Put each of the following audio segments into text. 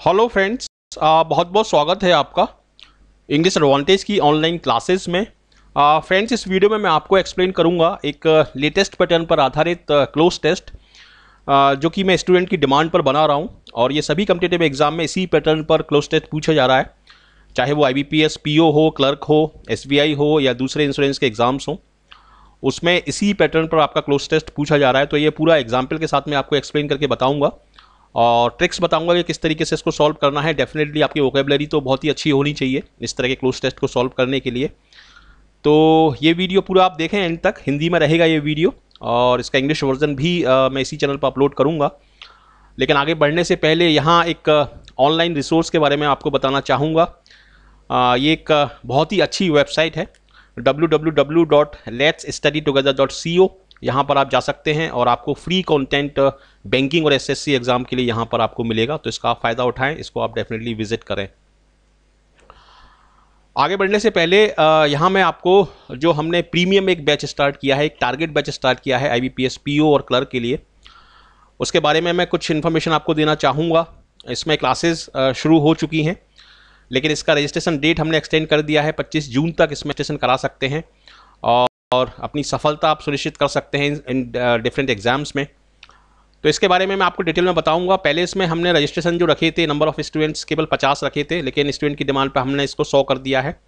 Hello friends, बहुत बहुत स्वागत है आपका इंग्लिश एडवांटेज की ऑनलाइन क्लासेस में। फ्रेंड्स, इस वीडियो में मैं आपको एक्सप्लेन करूंगा एक लेटेस्ट पैटर्न पर आधारित क्लोज टेस्ट जो कि मैं स्टूडेंट की डिमांड पर बना रहा हूं। और ये सभी कम्पिटिटिव एग्जाम में इसी पैटर्न पर क्लोज टेस्ट पूछा जा रहा है, चाहे वो IBPS PO हो, क्लर्क हो, SBI हो या दूसरे इंश्योरेंस के एग्जाम्स हों, उसमें इसी पैटर्न पर आपका क्लोज टेस्ट पूछा जा रहा है। तो ये पूरा एग्जाम्पल के साथ मैं आपको एक्सप्लेन करके बताऊंगा और ट्रिक्स बताऊंगा कि किस तरीके से इसको सॉल्व करना है। डेफिनेटली आपकी वोकेबलरी तो बहुत ही अच्छी होनी चाहिए इस तरह के क्लोज टेस्ट को सॉल्व करने के लिए। तो ये वीडियो पूरा आप देखें एंड तक, हिंदी में रहेगा ये वीडियो और इसका इंग्लिश वर्जन भी मैं इसी चैनल पर अपलोड करूँगा। लेकिन आगे बढ़ने से पहले यहाँ एक ऑनलाइन रिसोर्स के बारे में आपको बताना चाहूँगा। ये एक बहुत ही अच्छी वेबसाइट है www.letsstudytogether.co। यहाँ पर आप जा सकते हैं और आपको फ्री कंटेंट बैंकिंग और SSC एग्जाम के लिए यहाँ पर आपको मिलेगा, तो इसका आप फ़ायदा उठाएं, इसको आप डेफिनेटली विजिट करें। आगे बढ़ने से पहले यहाँ मैं आपको जो हमने प्रीमियम एक बैच स्टार्ट किया है, एक टारगेट बैच स्टार्ट किया है IBPS PO और क्लर्क के लिए, उसके बारे में मैं कुछ इन्फॉर्मेशन आपको देना चाहूँगा। इसमें क्लासेस शुरू हो चुकी हैं, लेकिन इसका रजिस्ट्रेशन डेट हमने एक्सटेंड कर दिया है। 25 जून तक इसमें रजिस्ट्रेशन करा सकते हैं और अपनी सफलता आप सुनिश्चित कर सकते हैं इन डिफरेंट एग्जाम्स में। तो इसके बारे में मैं आपको डिटेल में बताऊंगा। पहले इसमें हमने रजिस्ट्रेशन जो रखे थे, नंबर ऑफ स्टूडेंट्स केवल 50 रखे थे, लेकिन स्टूडेंट की डिमांड पे हमने इसको 100 कर दिया है।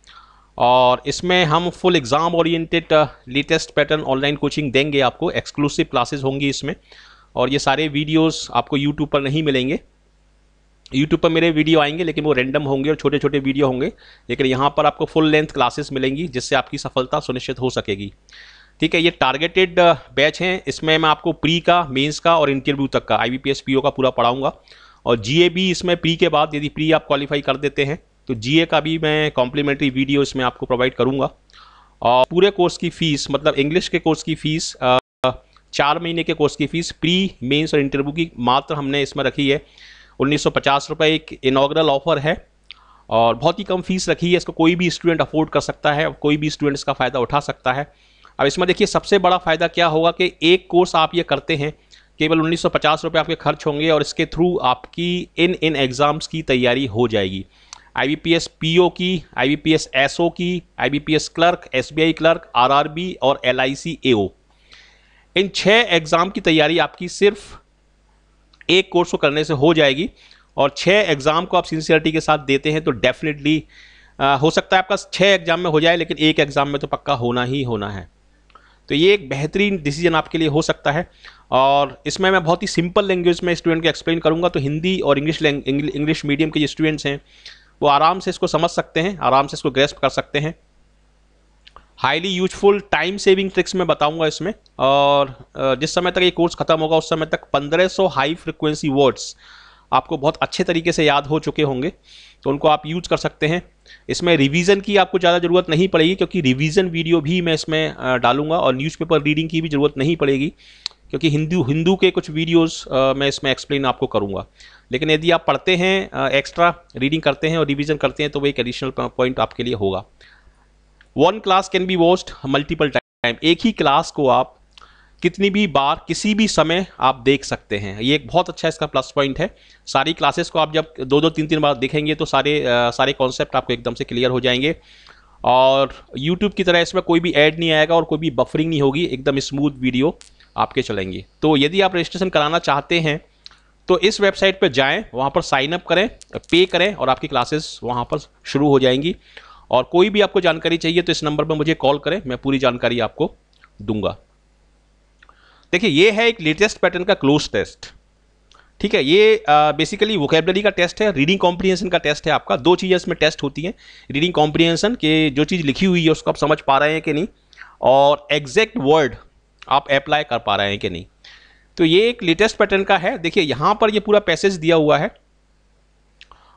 और इसमें हम full exam oriented latest pattern online coaching देंगे आपको। एक्सक्लूसिव क्लासेस होंगी इसमें, और ये सारे वीडियोज़ आपको यूट्यूब पर नहीं मिलेंगे। यूट्यूब पर मेरे वीडियो आएंगे लेकिन वो रैंडम होंगे और छोटे छोटे वीडियो होंगे, लेकिन यहाँ पर आपको फुल लेंथ क्लासेस मिलेंगी जिससे आपकी सफलता सुनिश्चित हो सकेगी। ठीक है, ये टारगेटेड बैच हैं। इसमें मैं आपको प्री का, मेंस का और इंटरव्यू तक का IBPS PO का पूरा पढ़ाऊंगा। और GA भी इसमें प्री के बाद, यदि प्री आप क्वालिफाई कर देते हैं तो GA का भी मैं कॉम्प्लीमेंट्री वीडियो इसमें आपको प्रोवाइड करूँगा। और पूरे कोर्स की फ़ीस, मतलब इंग्लिश के कोर्स की फ़ीस, 4 महीने के कोर्स की फ़ीस प्री, मेंस और इंटरव्यू की मात्र हमने इसमें रखी है 1950 रुपये। एक इनॉग्रल ऑफर है और बहुत ही कम फीस रखी है। इसको कोई भी स्टूडेंट अफोर्ड कर सकता है, कोई भी स्टूडेंट इसका फ़ायदा उठा सकता है। अब इसमें देखिए, सबसे बड़ा फ़ायदा क्या होगा कि एक कोर्स आप ये करते हैं, केवल 1950 रुपये आपके खर्च होंगे और इसके थ्रू आपकी इन एग्ज़ाम्स की तैयारी हो जाएगी। IBPS PO की, IBPS SO की, IBPS clerk, SBI clerk, RRB और LIC AO, इन 6 एग्ज़ाम की तैयारी आपकी सिर्फ एक कोर्स को करने से हो जाएगी। और 6 एग्ज़ाम को आप सिंसियरिटी के साथ देते हैं तो डेफिनेटली हो सकता है आपका 6 एग्ज़ाम में हो जाए, लेकिन एक एग्ज़ाम में तो पक्का होना ही होना है। तो ये एक बेहतरीन डिसीजन आपके लिए हो सकता है। और इसमें मैं बहुत ही सिंपल लैंग्वेज में स्टूडेंट को एक्सप्लेन करूंगा, तो हिंदी और इंग्लिश मीडियम के जो स्टूडेंट्स हैं वो आराम से इसको समझ सकते हैं, आराम से इसको ग्रेस्प कर सकते हैं। Highly useful time saving tricks मैं बताऊंगा इसमें। और जिस समय तक ये कोर्स खत्म होगा उस समय तक 1500 हाई फ्रिक्वेंसी वर्ड्स आपको बहुत अच्छे तरीके से याद हो चुके होंगे, तो उनको आप यूज कर सकते हैं। इसमें रिवीजन की आपको ज़्यादा ज़रूरत नहीं पड़ेगी, क्योंकि रिवीजन वीडियो भी मैं इसमें डालूंगा। और न्यूज़पेपर रीडिंग की भी ज़रूरत नहीं पड़ेगी, क्योंकि हिंदू के कुछ वीडियोस मैं इसमें एक्सप्लेन आपको करूंगा। लेकिन यदि आप पढ़ते हैं, एक्स्ट्रा रीडिंग करते हैं और रिवीजन करते हैं, तो वो एक एडिशनल पॉइंट आपके लिए होगा। 1 class can be watched multiple time. एक ही क्लास को आप कितनी भी बार, किसी भी समय आप देख सकते हैं। ये एक बहुत अच्छा इसका प्लस पॉइंट है। सारी क्लासेस को आप जब 2-2, 3-3 बार देखेंगे तो सारे कॉन्सेप्ट आपको एकदम से क्लियर हो जाएंगे। और YouTube की तरह इसमें कोई भी ऐड नहीं आएगा और कोई भी बफरिंग नहीं होगी, एकदम स्मूथ वीडियो आपके चलेंगे। तो यदि आप रजिस्ट्रेशन कराना चाहते हैं तो इस वेबसाइट पर जाएँ, वहाँ पर साइन अप करें, पे करें और आपकी क्लासेस वहाँ पर शुरू हो जाएंगी। और कोई भी आपको जानकारी चाहिए तो इस नंबर पर मुझे कॉल करें, मैं पूरी जानकारी आपको दूंगा। देखिए, ये है एक लेटेस्ट पैटर्न का क्लोज टेस्ट। ठीक है, ये बेसिकली वोकेबलरी का टेस्ट है, रीडिंग कॉम्प्रिहेंशन का टेस्ट है आपका। 2 चीज़ें इसमें टेस्ट होती हैं। रीडिंग कॉम्प्रिहेंशन के जो चीज़ लिखी हुई है उसको आप समझ पा रहे हैं कि नहीं, और एग्जैक्ट वर्ड आप अप्लाई कर पा रहे हैं कि नहीं। तो ये एक लेटेस्ट पैटर्न का है। देखिए, यहाँ पर ये पूरा पैसेज दिया हुआ है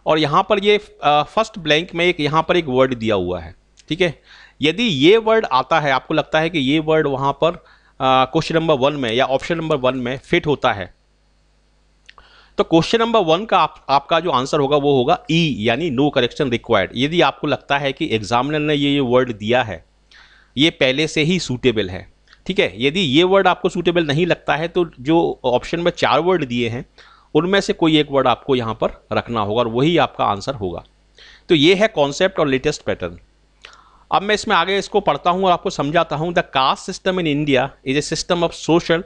और यहाँ पर ये फर्स्ट ब्लैंक में यहाँ पर एक वर्ड दिया हुआ है। ठीक है, यदि ये वर्ड आता है, आपको लगता है कि ये वर्ड वहाँ पर क्वेश्चन नंबर 1 में या ऑप्शन नंबर 1 में फिट होता है, तो क्वेश्चन नंबर 1 का आपका जो आंसर होगा वो होगा E, यानी नो करेक्शन रिक्वायर्ड। यदि आपको लगता है कि एग्जामिनर ने ये वर्ड दिया है, ये पहले से ही सूटेबल है। ठीक है, यदि ये वर्ड आपको सूटेबल नहीं लगता है तो जो ऑप्शन में 4 वर्ड दिए हैं उनमें से कोई एक वर्ड आपको यहाँ पर रखना होगा और वही आपका आंसर होगा। तो ये है कॉन्सेप्ट और लेटेस्ट पैटर्न। अब मैं इसमें आगे इसको पढ़ता हूँ और आपको समझाता हूँ। The caste system in India is a system of social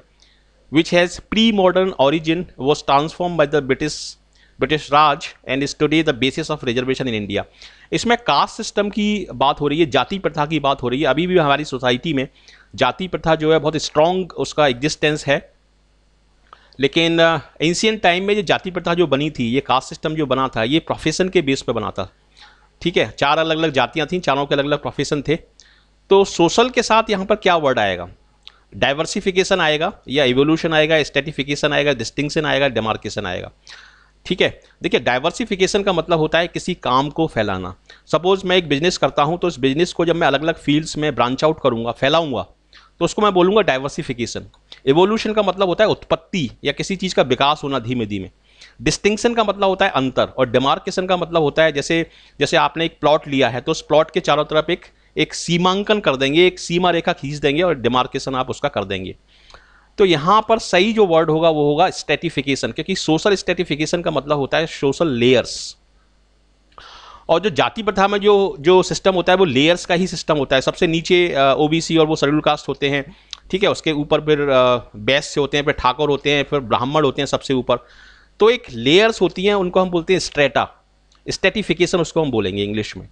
which has pre-modern origin, was transformed by the British Raj and is today the basis of reservation in India। इसमें कास्ट सिस्टम की बात हो रही है, जाति प्रथा की बात हो रही है। अभी भी हमारी सोसाइटी में जाति प्रथा जो है बहुत स्ट्रॉन्ग उसका एग्जिस्टेंस है, लेकिन एंशियंट टाइम में ये जाति प्रथा जो बनी थी, ये कास्ट सिस्टम जो बना था, ये प्रोफेशन के बेस पे बना था। ठीक है, 4 अलग अलग जातियाँ थीं, चारों के अलग अलग प्रोफेशन थे। तो सोशल के साथ यहाँ पर क्या वर्ड आएगा? डाइवर्सिफिकेशन आएगा या इवोल्यूशन आएगा, स्ट्रेटिफिकेशन आएगा, डिस्टिंक्शन आएगा, डेमार्केशन आएगा। ठीक है, देखिए डाइवर्सिफिकेशन का मतलब होता है किसी काम को फैलाना। सपोज मैं एक बिजनेस करता हूं, तो इस बिजनेस को जब मैं अलग अलग फील्ड्स में ब्रांच आउट करूंगा, फैलाऊंगा, तो उसको मैं बोलूंगा डाइवर्सिफिकेशन। इवोल्यूशन का मतलब होता है उत्पत्ति या किसी चीज़ का विकास होना धीमे धीमे। डिस्टिंक्शन का मतलब होता है अंतर, और डेमार्केशन का मतलब होता है जैसे आपने एक प्लॉट लिया है तो उस प्लॉट के चारों तरफ एक सीमांकन कर देंगे, एक सीमा रेखा खींच देंगे और डिमार्केशन आप उसका कर देंगे। तो यहां पर सही जो वर्ड होगा वो होगा स्ट्रेटिफिकेशन, क्योंकि सोशल स्ट्रेटिफिकेशन का मतलब होता है सोशल लेयर्स। और जो जाति प्रथा में जो सिस्टम होता है वो लेयर्स का ही सिस्टम होता है। सबसे नीचे ओबीसी और वो शेड्यूल कास्ट होते हैं, ठीक है, उसके ऊपर फिर वैश्य होते हैं, फिर ठाकुर होते हैं, फिर ब्राह्मण होते हैं सबसे ऊपर। तो एक लेयर्स होती हैं, उनको हम बोलते हैं स्ट्रेटा, स्ट्रेटिफिकेशन उसको हम बोलेंगे इंग्लिश में।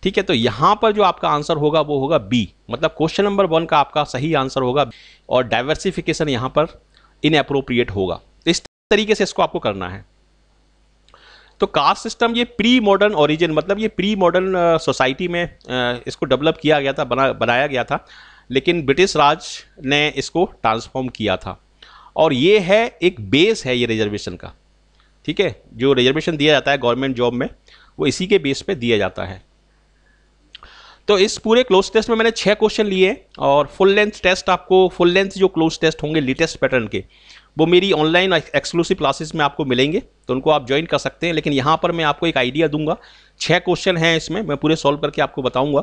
ठीक है, तो यहां पर जो आपका आंसर होगा वो होगा बी, मतलब क्वेश्चन नंबर 1 का आपका सही आंसर होगा, और डाइवर्सिफिकेशन यहां पर इनएप्रोप्रिएट होगा। इस तरीके से इसको आपको करना है। तो कास्ट सिस्टम ये प्री मॉडर्न ओरिजिन, मतलब ये प्री मॉडर्न सोसाइटी में इसको डेवलप किया गया था, बनाया गया था, लेकिन ब्रिटिश राज ने इसको ट्रांसफॉर्म किया था। और ये है एक बेस है ये रिजर्वेशन का। ठीक है, जो रिजर्वेशन दिया जाता है गवर्नमेंट जॉब में वो इसी के बेस पे दिया जाता है। तो इस पूरे क्लोज टेस्ट में मैंने 6 क्वेश्चन लिए, और फुल लेंथ टेस्ट आपको, फुल लेंथ जो क्लोज टेस्ट होंगे लेटेस्ट पैटर्न के, वो मेरी ऑनलाइन एक्सक्लूसिव क्लासेस में आपको मिलेंगे, तो उनको आप ज्वाइन कर सकते हैं। लेकिन यहाँ पर मैं आपको एक आइडिया दूंगा, 6 क्वेश्चन हैं इसमें, मैं पूरे सॉल्व करके आपको बताऊंगा।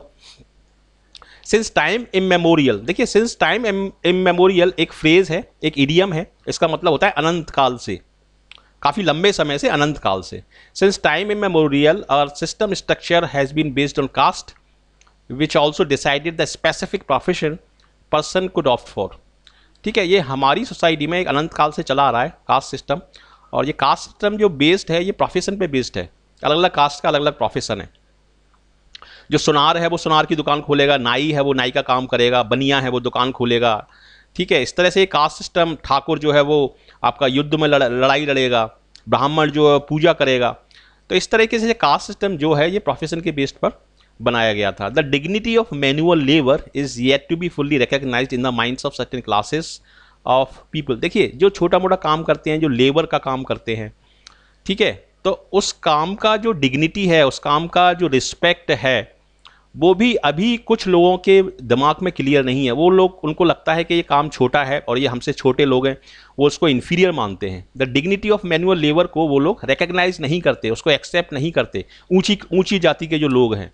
सिंस टाइम इमेमोरियल, देखिए सिंस टाइम इमेमोरियल एक फ्रेज है, एक इडियम है, इसका मतलब होता है अनंत काल से, काफ़ी लंबे समय से, अनंत काल से। Since time immemorial our system structure has been based on caste which also decided the specific profession person could opt for। ठीक है, ये हमारी सोसाइटी में एक अनंत काल से चला आ रहा है कास्ट सिस्टम, और ये कास्ट सिस्टम जो बेस्ड है ये प्रोफेशन पे बेस्ड है। अलग अलग कास्ट का अलग अलग प्रोफेशन है। जो सुनार है वो सुनार की दुकान खोलेगा, नाई है वो नाई का काम करेगा, बनिया है वो दुकान खोलेगा। ठीक है, इस तरह से कास्ट सिस्टम, ठाकुर जो है वो आपका युद्ध में लड़ाई लड़ेगा, ब्राह्मण जो है पूजा करेगा। तो इस तरीके से कास्ट सिस्टम जो है ये प्रोफेशन के बेस्ड पर बनाया गया था। The dignity of manual labour is yet to be fully recognised in the minds of certain classes of people. देखिए जो छोटा मोटा काम करते हैं, जो लेबर का काम करते हैं, ठीक है, तो उस काम का जो डिग्निटी है, उस काम का जो रिस्पेक्ट है, वो भी अभी कुछ लोगों के दिमाग में क्लियर नहीं है। वो लोग, उनको लगता है कि ये काम छोटा है और ये हमसे छोटे लोग हैं, वो उसको इन्फीरियर मानते हैं। The dignity of manual labour को वो लोग रिकॉग्नाइज नहीं करते, उसको एक्सेप्ट नहीं करते, ऊंची जाति के जो लोग हैं।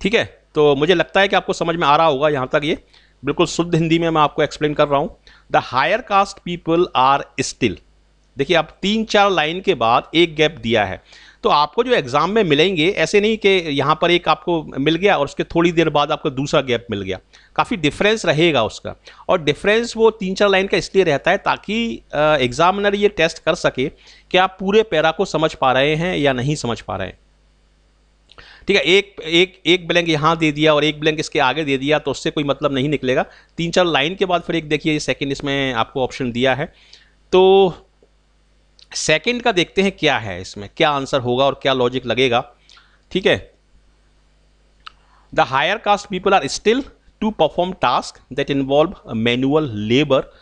ठीक है, तो मुझे लगता है कि आपको समझ में आ रहा होगा यहाँ तक। ये बिल्कुल शुद्ध हिंदी में मैं आपको एक्सप्लेन कर रहा हूँ। The higher caste people are still, देखिए आप 3-4 लाइन के बाद एक गैप दिया है, तो आपको जो एग्जाम में मिलेंगे ऐसे नहीं कि यहाँ पर एक आपको मिल गया और उसके थोड़ी देर बाद आपको दूसरा गैप मिल गया, काफ़ी डिफरेंस रहेगा उसका। और डिफरेंस वो 3-4 लाइन का इसलिए रहता है ताकि एग्जामिनर ये टेस्ट कर सके कि आप पूरे पैरा को समझ पा रहे हैं या नहीं समझ पा रहे हैं। ठीक है, एक ब्लैंक यहाँ दे दिया और एक ब्लैंक इसके आगे दे दिया तो उससे कोई मतलब नहीं निकलेगा। 3-4 लाइन के बाद फिर एक देखिए सेकंड इसमें आपको ऑप्शन दिया है, तो सेकंड का देखते हैं क्या है, इसमें क्या आंसर होगा और क्या लॉजिक लगेगा। ठीक है, the higher caste people are still to perform task that involve manual labour.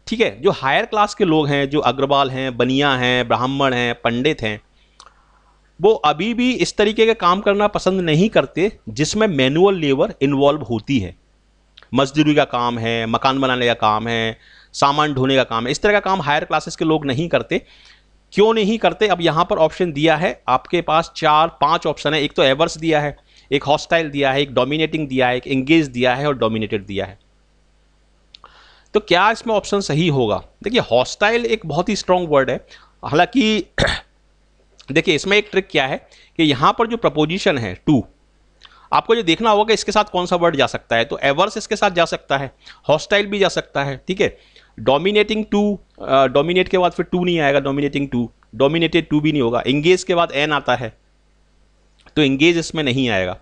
ठीक है, जो हायर क्लास के लोग हैं, जो अग्रवाल हैं, बनिया हैं, ब्राह्मण हैं, पंडित हैं, वो अभी भी इस तरीके का काम करना पसंद नहीं करते जिसमें मैनुअल लेबर इन्वॉल्व होती है। मजदूरी का काम है, मकान बनाने का काम है, सामान ढोने का काम है, इस तरह का काम हायर क्लासेस के लोग नहीं करते। क्यों नहीं करते? अब यहाँ पर ऑप्शन दिया है आपके पास 4-5 ऑप्शन है। एक तो एवर्स दिया है, एक हॉस्टाइल दिया है, एक डोमिनेटिंग दिया है, एक एंगेज दिया है और डोमिनेटेड दिया है। तो क्या इसमें ऑप्शन सही होगा? देखिए हॉस्टाइल एक बहुत ही स्ट्रॉन्ग वर्ड है, हालांकि देखिए इसमें एक ट्रिक क्या है कि यहाँ पर जो प्रपोजिशन है टू, आपको ये देखना होगा कि इसके साथ कौन सा वर्ड जा सकता है। तो एवर्स इसके साथ जा सकता है, हॉस्टाइल भी जा सकता है, ठीक है। डोमिनेटिंग टू, डोमिनेट के बाद फिर टू नहीं आएगा, डोमिनेटिंग टू, डोमिनेटेड टू भी नहीं होगा। एंगेज के बाद एन आता है, तो एंगेज इसमें नहीं आएगा,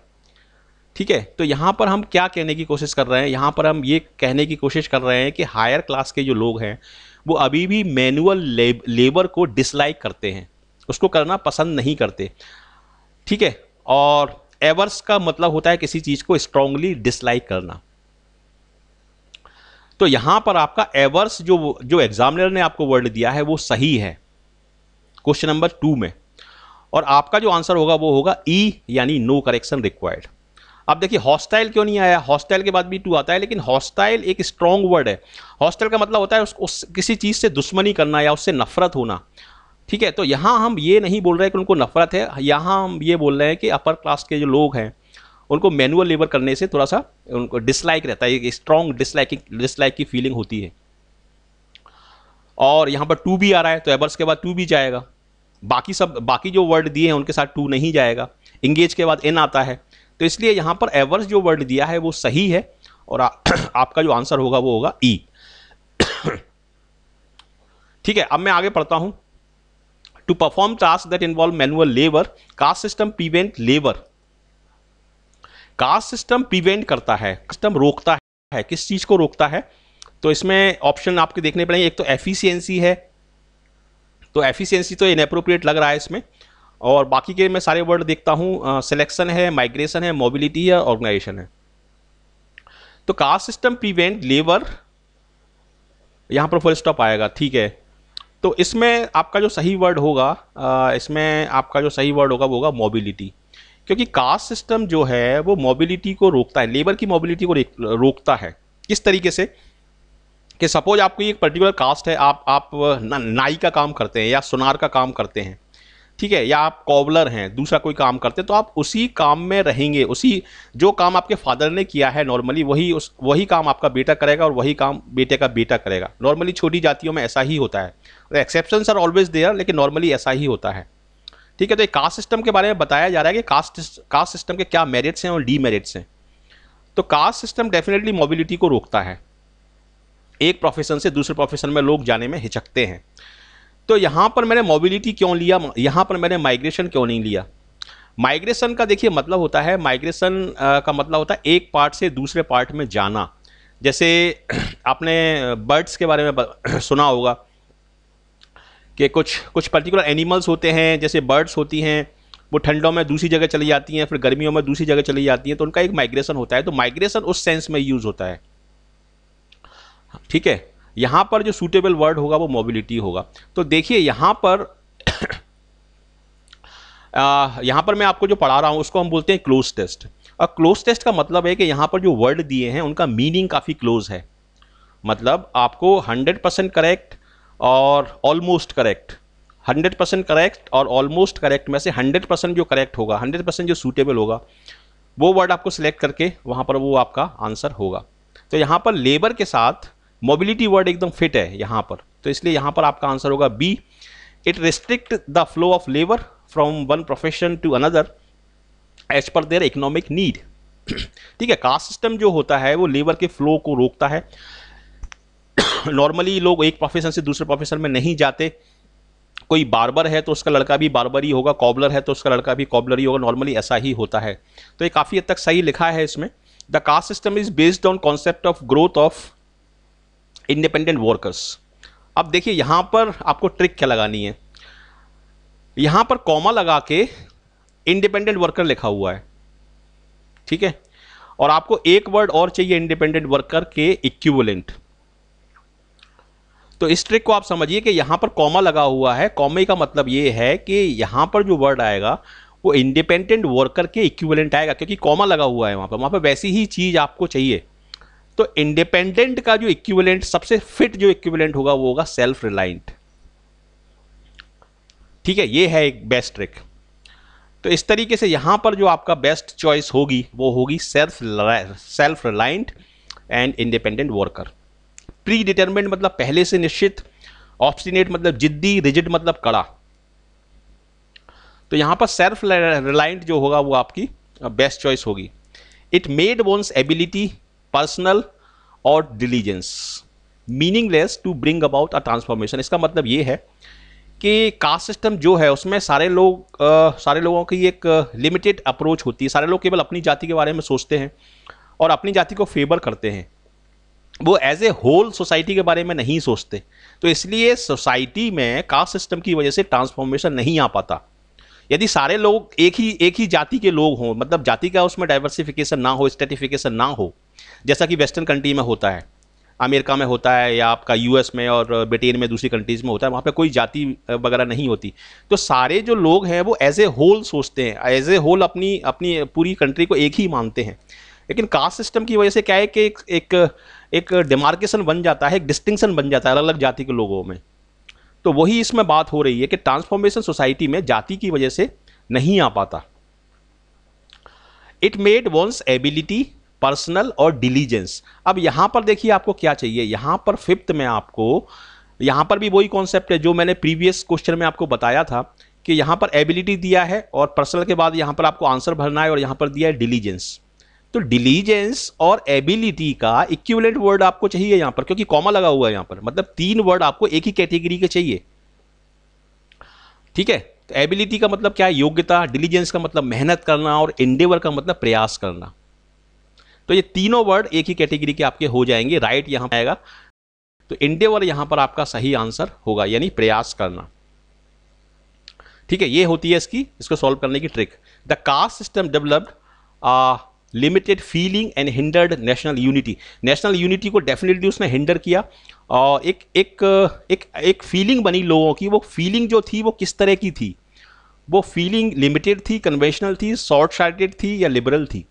ठीक है। तो यहाँ पर हम क्या कहने की कोशिश कर रहे हैं, यहाँ पर हम ये कहने की कोशिश कर रहे हैं कि हायर क्लास के जो लोग हैं वो अभी भी मैनुअल लेबर को डिसलाइक करते हैं, उसको करना पसंद नहीं करते, ठीक है। और एवर्स का मतलब होता है किसी चीज को स्ट्रांगली डिसलाइक करना। तो यहां पर आपका एवर्स जो एग्जामिनर ने आपको वर्ड दिया है वो सही है क्वेश्चन नंबर 2 में, और आपका जो आंसर होगा वो होगा ई, यानी नो करेक्शन रिक्वायर्ड। अब देखिए हॉस्टाइल क्यों नहीं आया, हॉस्टाइल के बाद भी टू आता है, लेकिन हॉस्टाइल एक स्ट्रॉन्ग वर्ड है। हॉस्टाइल का मतलब होता है किसी चीज से दुश्मनी करना या उससे नफरत होना, ठीक है। तो यहाँ हम ये नहीं बोल रहे कि उनको नफरत है, यहाँ हम ये बोल रहे हैं कि अपर क्लास के जो लोग हैं उनको मैनुअल लेबर करने से थोड़ा सा उनको डिसलाइक रहता है, स्ट्रॉन्ग डिसलाइक की फीलिंग होती है। और यहाँ पर टू भी आ रहा है तो एवर्स के बाद टू भी जाएगा, बाकी जो वर्ड दिए हैं उनके साथ टू नहीं जाएगा। इंगेज के बाद एन आता है, तो इसलिए यहाँ पर एवर्स जो वर्ड दिया है वो सही है, और आपका जो आंसर होगा वो होगा ई। ठीक है, अब मैं आगे पढ़ता हूं। To perform task that involve manual labour, caste system prevent labour. Caste system prevent करता है, सिस्टम रोकता है, किस चीज को रोकता है? तो इसमें ऑप्शन आपके देखने पड़ेंगे। एक तो एफिशिएंसी है, तो एफिशिएंसी तो इनएप्रोप्रिएट लग रहा है इसमें, और बाकी के मैं सारे वर्ड देखता हूं। सिलेक्शन है, माइग्रेशन है, मोबिलिटी है, ऑर्गेनाइजेशन है। तो कास्ट सिस्टम प्रिवेंट लेबर, यहां पर फुल स्टॉप आएगा, ठीक है। तो इसमें आपका जो सही वर्ड होगा, वो होगा मोबिलिटी, क्योंकि कास्ट सिस्टम जो है वो मोबिलिटी को रोकता है, लेबर की मोबिलिटी को रोकता है। किस तरीके से कि सपोज आपको एक पर्टिकुलर कास्ट है, आप नाई का काम करते हैं या सुनार का काम करते हैं, ठीक है, या आप कॉबलर हैं, दूसरा कोई काम करते हैं, तो आप उसी काम में रहेंगे, उसी जो काम आपके फादर ने किया है नॉर्मली वही काम आपका बेटा करेगा, और वही काम बेटे का बेटा करेगा। नॉर्मली छोटी जातियों में ऐसा ही होता है, एक्सेप्शंस आर ऑलवेज देयर, लेकिन नॉर्मली ऐसा ही होता है, ठीक है। तो कास्ट सिस्टम के बारे में बताया जा रहा है कि कास्ट सिस्टम के क्या मेरिट्स हैं और डीमेरिट्स हैं। तो कास्ट सिस्टम डेफिनेटली मोबिलिटी को रोकता है, एक प्रोफेशन से दूसरे प्रोफेशन में लोग जाने में हिचकते हैं। तो यहां पर मैंने मोबिलिटी क्यों लिया, यहां पर मैंने माइग्रेशन क्यों नहीं लिया? माइग्रेशन का देखिए मतलब होता है, माइग्रेशन का मतलब होता है एक पार्ट से दूसरे पार्ट में जाना। जैसे आपने बर्ड्स के बारे में सुना होगा कि कुछ पर्टिकुलर एनिमल्स होते हैं, जैसे बर्ड्स होती हैं, वो ठंडों में दूसरी जगह चली जाती हैं, फिर गर्मियों में दूसरी जगह चली जाती हैं, तो उनका एक माइग्रेशन होता है। तो माइग्रेशन उस सेंस में यूज होता है, ठीक है। यहां पर जो सूटेबल वर्ड होगा वो मोबिलिटी होगा। तो देखिए यहां पर मैं आपको जो पढ़ा रहा हूं उसको हम बोलते हैं क्लोज टेस्ट। और क्लोज टेस्ट का मतलब है कि यहां पर जो वर्ड दिए हैं उनका मीनिंग काफी क्लोज है, मतलब आपको 100% करेक्ट और ऑलमोस्ट करेक्ट, 100% करेक्ट और ऑलमोस्ट करेक्ट में से 100% जो करेक्ट होगा, 100% जो सूटेबल होगा, वो वर्ड आपको सिलेक्ट करके वहां पर वो आपका आंसर होगा। तो यहां पर लेबर के साथ मोबिलिटी वर्ड एकदम फिट है यहां पर, तो इसलिए यहां पर आपका आंसर होगा B. It restrict the flow of labour from one profession to another as per their economic need, ठीक है। कास्ट सिस्टम जो होता है वो लेबर के फ्लो को रोकता है। नॉर्मली लोग एक प्रोफेशन से दूसरे प्रोफेशन में नहीं जाते, कोई बार्बर है तो उसका लड़का भी बार्बर ही होगा, कॉबलर है तो उसका लड़का भी कॉबलर ही होगा, नॉर्मली ऐसा ही होता है। तो ये काफी हद तक सही लिखा है इसमें। The caste system is based on concept of growth of independent workers. अब देखिए यहां पर आपको ट्रिक क्या लगानी है, यहां पर कॉमा लगा के इंडिपेंडेंट वर्कर लिखा हुआ है, ठीक है, और आपको एक वर्ड और चाहिए इंडिपेंडेंट वर्कर के इक्विवेलेंट। तो इस ट्रिक को आप समझिए कि यहां पर कॉमा लगा हुआ है, कॉमे का मतलब यह है कि यहां पर जो वर्ड आएगा वो इंडिपेंडेंट वर्कर के इक्विवेलेंट आएगा, क्योंकि कॉमा लगा हुआ है वहां पर वैसी ही चीज आपको चाहिए। तो इंडिपेंडेंट का जो इक्विवेलेंट, सबसे फिट जो इक्विवेलेंट होगा वो होगा सेल्फ रिलायंट, ठीक है। ये है एक बेस्ट ट्रिक। तो इस तरीके से यहां पर जो आपका बेस्ट चॉइस होगी वो होगी self reliant and independent worker. Pre determined मतलब पहले से निश्चित, ऑब्स्टिनेट मतलब जिद्दी, रिजिड मतलब कड़ा। तो यहां पर सेल्फ रिलायंट जो होगा वो आपकी बेस्ट चॉइस होगी। It made once ability personal और diligence meaningless to bring about a transformation. इसका मतलब ये है कि कास्ट सिस्टम जो है उसमें सारे लोगों की एक लिमिटेड अप्रोच होती है। सारे लोग केवल अपनी जाति के बारे में सोचते हैं और अपनी जाति को फेवर करते हैं, वो एज ए होल सोसाइटी के बारे में नहीं सोचते। तो इसलिए सोसाइटी में कास्ट सिस्टम की वजह से ट्रांसफॉर्मेशन नहीं आ पाता। यदि सारे लोग एक ही जाति के लोग हों, मतलब जाति का उसमें डाइवर्सिफिकेशन ना हो, स्ट्रेटिफिकेशन ना हो, जैसा कि वेस्टर्न कंट्री में होता है, अमेरिका में होता है, या आपका यूएस में और ब्रिटेन में दूसरी कंट्रीज में होता है, वहाँ पे कोई जाति वगैरह नहीं होती। तो सारे जो लोग हैं वो एज ए होल सोचते हैं, एज ए होल अपनी अपनी पूरी कंट्री को एक ही मानते हैं। लेकिन कास्ट सिस्टम की वजह से क्या है कि एक डिमार्केशन बन जाता है, एक डिस्टिंक्शन बन जाता है अलग अलग जाति के लोगों में। तो वही इसमें बात हो रही है कि ट्रांसफॉर्मेशन सोसाइटी में जाति की वजह से नहीं आ पाता। It made once ability personal और डिलीजेंस। अब यहां पर देखिए आपको क्या चाहिए, यहां पर फिफ्थ में आपको, यहां पर भी वही कॉन्सेप्ट है जो मैंने प्रीवियस क्वेश्चन में आपको बताया था कि यहां पर एबिलिटी दिया है और पर्सनल के बाद यहां पर आपको आंसर भरना है, और यहां पर दिया है डिलीजेंस। तो डिलीजेंस और एबिलिटी का इक्विवेलेंट वर्ड आपको चाहिए यहां पर, क्योंकि कॉमा लगा हुआ है यहां पर, मतलब 3 वर्ड आपको एक ही कैटेगरी के चाहिए। ठीक है, तो एबिलिटी का मतलब क्या है, योग्यता, डिलीजेंस का मतलब मेहनत करना, और एंडेवर का मतलब प्रयास करना। तो ये तीनों वर्ड एक ही कैटेगरी के आपके हो जाएंगे, राइट यहां पर आएगा। तो एंडेवर यहां पर आपका सही आंसर होगा, यानी प्रयास करना। ठीक है, ये होती है इसको सॉल्व करने की trick. The caste system developed limited feeling and hindered national unity. National unity को डेफिनेटली उसने हिंडर किया, और एक फीलिंग बनी लोगों की। वो फीलिंग जो थी वो किस तरह की थी, वो फीलिंग लिमिटेड थी, कन्वेंशनल थी, शॉर्ट साइटेड थी, या लिबरल थी।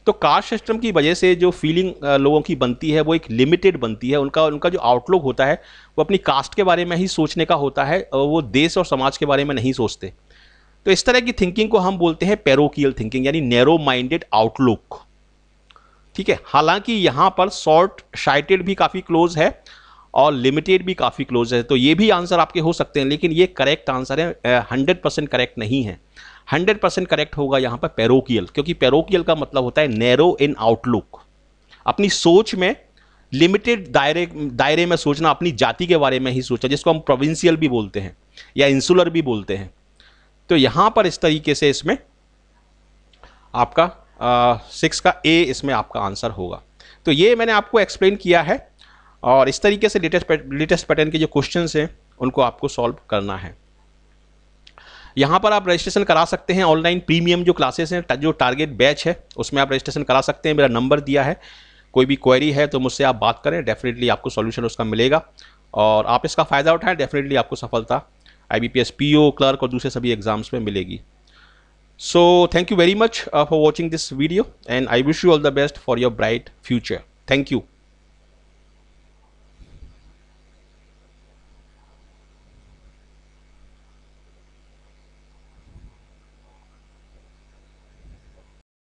तो कास्ट सिस्टम की वजह से जो फीलिंग लोगों की बनती है वो एक लिमिटेड बनती है। उनका जो आउटलुक होता है वो अपनी कास्ट के बारे में ही सोचने का होता है, और वो देश और समाज के बारे में नहीं सोचते। तो इस तरह की थिंकिंग को हम बोलते हैं पैरोकियल थिंकिंग, यानी नैरो माइंडेड आउटलुक। ठीक है, हालांकि यहां पर शॉर्ट साइटेड भी काफ़ी क्लोज है और लिमिटेड भी काफ़ी क्लोज है, तो ये भी आंसर आपके हो सकते हैं, लेकिन ये करेक्ट आंसर है, 100% करेक्ट नहीं है। 100% करेक्ट होगा यहाँ पर पैरोकियल, क्योंकि पैरोकियल का मतलब होता है नैरो इन आउटलुक, अपनी सोच में लिमिटेड दायरे में सोचना, अपनी जाति के बारे में ही सोचना, जिसको हम प्रोविंशियल भी बोलते हैं या इंसुलर भी बोलते हैं। तो यहां पर इस तरीके से इसमें आपका 6 का ए इसमें आपका आंसर होगा। तो ये मैंने आपको एक्सप्लेन किया है, और इस तरीके से लेटेस्ट पैटर्न के जो क्वेश्चंस हैं उनको आपको सॉल्व करना है। यहाँ पर आप रजिस्ट्रेशन करा सकते हैं ऑनलाइन, प्रीमियम जो क्लासेस हैं, जो टारगेट बैच है उसमें आप रजिस्ट्रेशन करा सकते हैं। मेरा नंबर दिया है, कोई भी क्वेरी है तो मुझसे आप बात करें, डेफिनेटली आपको सॉल्यूशन उसका मिलेगा, और आप इसका फ़ायदा उठाएं, डेफिनेटली आपको सफलता IBPS PO, क्लर्क और दूसरे सभी एग्जाम्स में मिलेगी। So thank you very much for watching this video, and I wish you all the best for your bright future. Thank you.